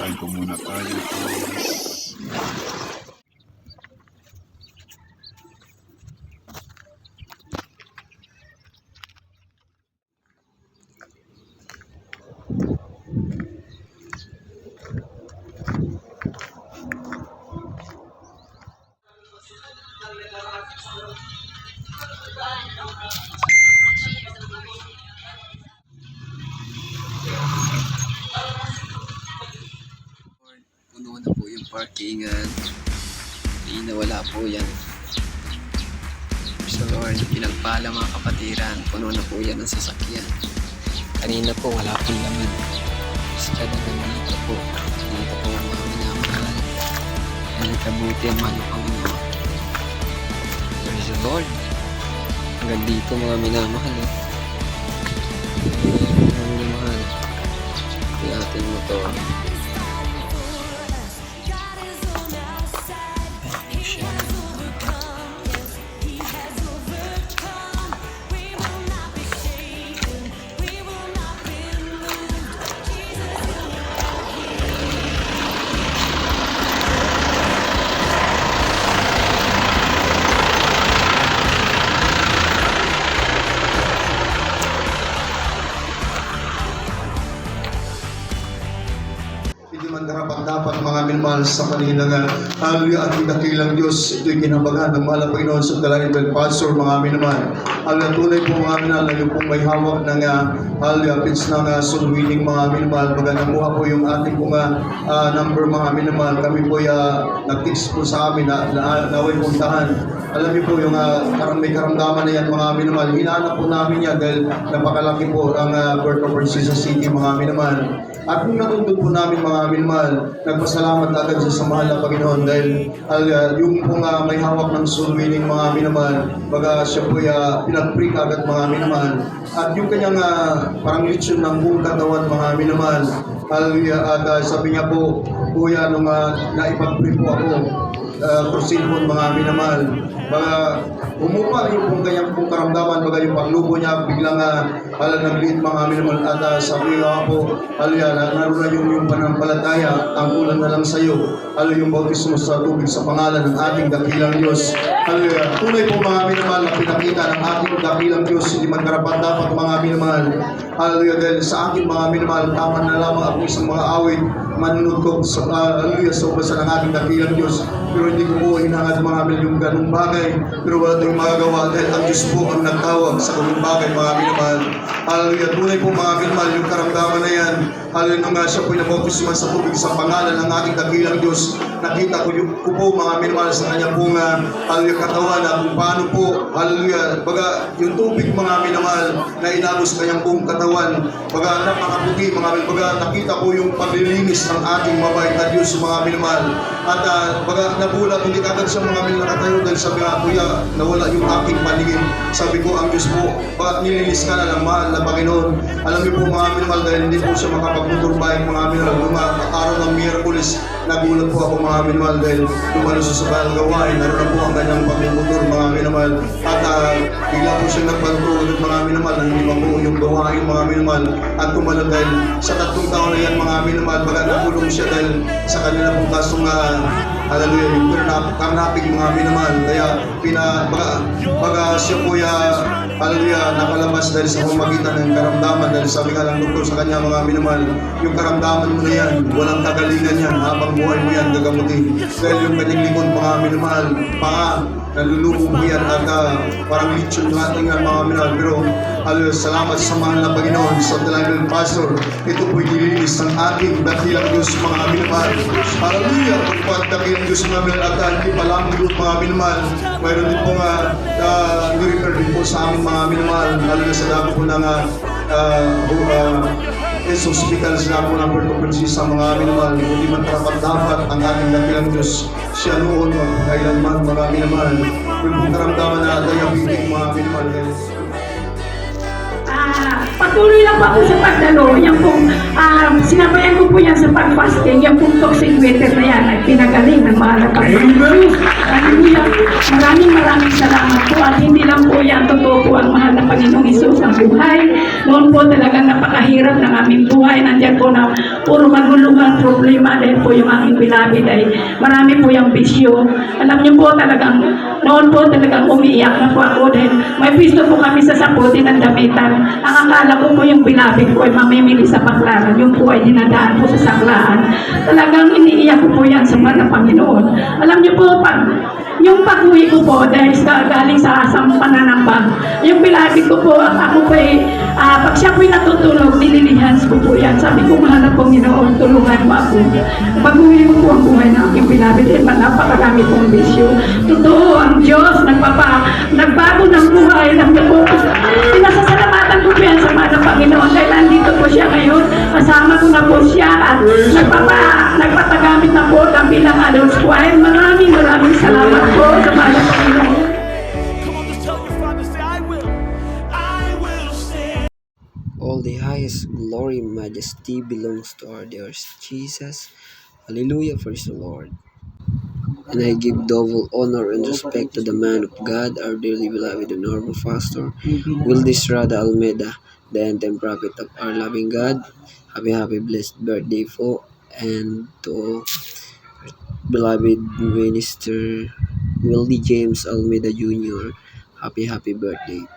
Kain po muna tayo. Puno na po yung parkingan. Hindi na wala po yan. So Lord, pinagpala mga kapatiran. Puno na po yan ang sasakyan. Kanina po wala pong laman. Basta na naman ito po. Dito po ang mga minamahal. Ang kabuti ang mahal ng Panginoon. Praise the Lord. Hanggang dito mga minamahal. Mga minamahal. Yung ating motor. Man karapat dapat mga minmahal sa kanila nga hallelujah at dakilang Diyos ito'y kinabagan ng mahal na Panginoon sa dalangin ng pastor mga minmahal. Hallelujah tunay po mga minmahal yung pong may hawak ng hallelujah pins ng sulwining mga minmahal. Baga namuha po yung ating pong number mga minmahal. Kami po nag-text po sa amin na naway puntahan. Alam niyo po yung may karamdaman na yan mga minmahal. Hinahanap po namin yan dahil napakalaki po ang birth of Princesa City mga minmahal. At kung natundod po namin mga minmahal, nagpasalamat agad sa mahal na Panginoon dahil yung pong may hawak ng soul winning mga minmahal, baga siya po pinag-pray agad mga minmahal. At yung kanyang parang litsyon ng buong katawan mga minmahal, hallelujah, at sabi niya po, kuya, nung naipag-pray po ako, proceed po mga minamahal. Baga, umupa yung kung kanyang pong karamdaman, baga yung panglubo niya, biglang nagliit mga minamahal. At sabi nga po, naroon na yung panampalataya, tangkulan na lang sa iyo. Yung bautismo sa tubig sa pangalan ng ating dakilang Diyos. Tunay po mga minamahal na pinakita ng ating dakilang Diyos, hindi man karapat dapat mga minamahal. Dahil sa akin mga minamahal, tama na lamang ako isang mga awit, manunod ko sa ubasa ng ating dakilang Diyos. Pero hindi ko po hinangad mga minamahal yung ganung bagay. Pero wala tayong magagawa dahil ang Diyos po ang nagtawag sa ganung bagay mga minamahal. Tunay po mga minamahal yung karamdaman na yan. Nung siya po nabautisman sa tubig sa pangalan ng ating dakilang Diyos, nakita ko po mga minamahal sa kanya pong katawan na kung paano po, baga yung tubig mga minamahal na inagos kanyang buong katawan, baga napakaputi mga minamahal, baga nakita ko yung paglilinis ng ating mabait na Diyos mga minamahal. At baga nabulat, hindi kagad siya mga minamahal nakatayo dahil sabi nga, kuya, nawala yung aking paningin. Sabi ko, ang Diyos po, bakit nilinis ka na ng mahal na Panginoon? Alam niyo po mga minamahal, dahil hindi po siya makapag-motor bike mga minamahal. Nung araw ng Miyerkules, nagulat po ako mga minamahal dahil lumalo siya sa bahal gawain. Naroon po ang kanyang pag-motor mga minamahal. At bigla po siya nagbanto ulit mga minamahal na hindi pa po yung gawain mga minamahal. At tumalab dahil sa 3 taon na yan mga minamahal, baga nagulong siya dahil sa kanila pong kasong hallelujah, yung karnapig mga minamahal. Kaya baga siya po hallelujah, napalabas dahil sa pamagitan ng karamdaman. Dahil sabi nga ng doktor sa kanya mga minamahal, yung karamdaman mo na yan, walang kagalingan yan, habang buhay mo yan gagamutin. Dahil yung kanyang likod mga minamahal, nalulubog mo yan at parang litsyon yung ating mga minamahal. Pero salamat sa mahal na Panginoon sa dalangin ng pastor. Ito po'y nilinis ng ating dakilang Diyos mga minamahal. Hallelujah, pagpag dakilang Diyos mga minamahal at hindi pa lang mga minamahal. Mayroon din po ni-refer din po sa amin mga minamahal. Hallelujah, sa dami po ng hospital sa po ng Puerto Princesa mga minamahal. Hindi man dapat ang ating dakilang Diyos siya noon magpakailanman mga minamahal. Kung karamdaman na diabetic mga minamahal. Patuloy lang po ako sa pagdalo. Yan pong, sinabayan ko po yan sa pag-fasting. Yan pong toxic water na yan ay pinagaling ng mahal na Panginoon. Maraming salamat po. At hindi lang po yan, totoo po ang mahal na Panginoong Isus ang buhay. Noon po talagang napakahirap ng aming buhay. Nandiyan po na puro magulungan, problema dahil po yung aking beloved ay marami po yung bisyo. Alam niyo po talagang, noon po talagang umiiyak na po ako dahil may pisto po kami sa saputin ng damitan. Ang akala ko po yung beloved ko ay mamimili sa baklaran. Yung po ay dinadaan po sa saklaan. Talagang iniiyak ko po yan sa mga Panginoon. Alam niyo po, yung pag-uwi ko po dahil galing sa pananambag, yung beloved ko po, ako po ay, pag siya po'y natutulog, nililihans ko po yan. Sabi ko, mahal na Panginoon, tulungan mo ako. Pag-uwi ko po ang buhay ng aking beloved, napakarami pong bisyo. Totoo, ang Diyos, nagbago ng buhay ng po. Pinasasalamatan ko po yan sa mga ng Panginoon dahil nandito po siya ngayon. Kasama ko na po siya at nagpatagamit na po ang bilang adult choir. Maraming salamat po sa mga ng Panginoon. Come on, just tell your father, say, I will stand. All the highest glory and majesty belongs to our dear Jesus. Hallelujah, praise the Lord. And I give double honor and respect to the man of God, our dearly beloved and honorable pastor, Wildis Rada Almeida, the end-time prophet of our loving God. Happy blessed birthday po. And to beloved minister Willie James Almeida Jr., happy birthday.